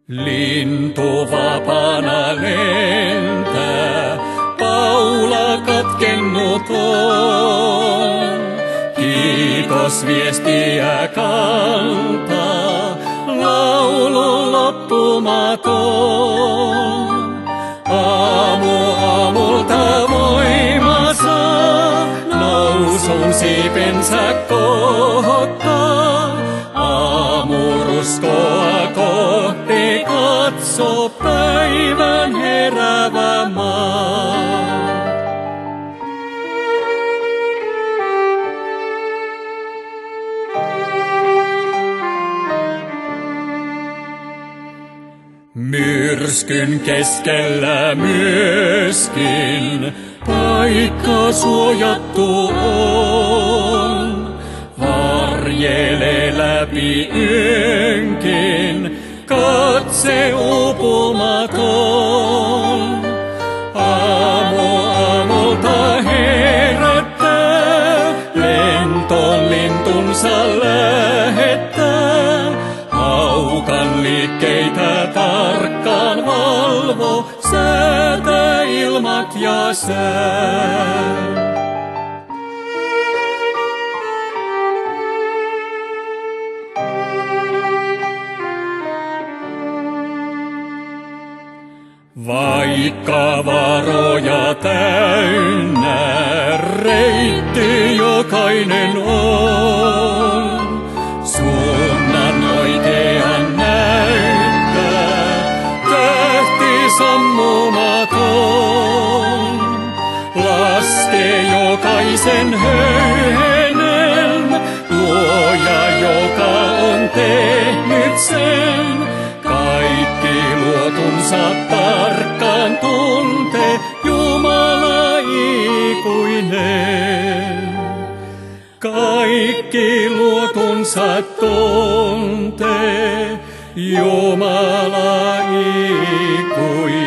Lintu vapaana lentää, paula katkennut on. Kiitos viestiä kantaa, laulu loppumaton. Aamulta voima saa, nousun siipensä kohottaa. Aamuruskoa kohti katso päivän heräävä maa. Myrskyn keskellä myöskin paikka suojattu on. Varjelee läpi yönkin katse uupumaton. Aamulta herättää, lenton lintunsa lähettää. Haukan liikkeitä tarkkaan valvo, säätää ilmat ja sää. Vaikka varoja täynnä reitti jokainen on, suunnan oikean näyttää tähti sammumaton. Laske jokaisen höyhenen, Luoja, joka on tehnyt sen. Kaikki luotunsa tarkkaan tuntee, Jumala ikuinen. Kaikki luotunsa tuntee, Jumala ikuinen.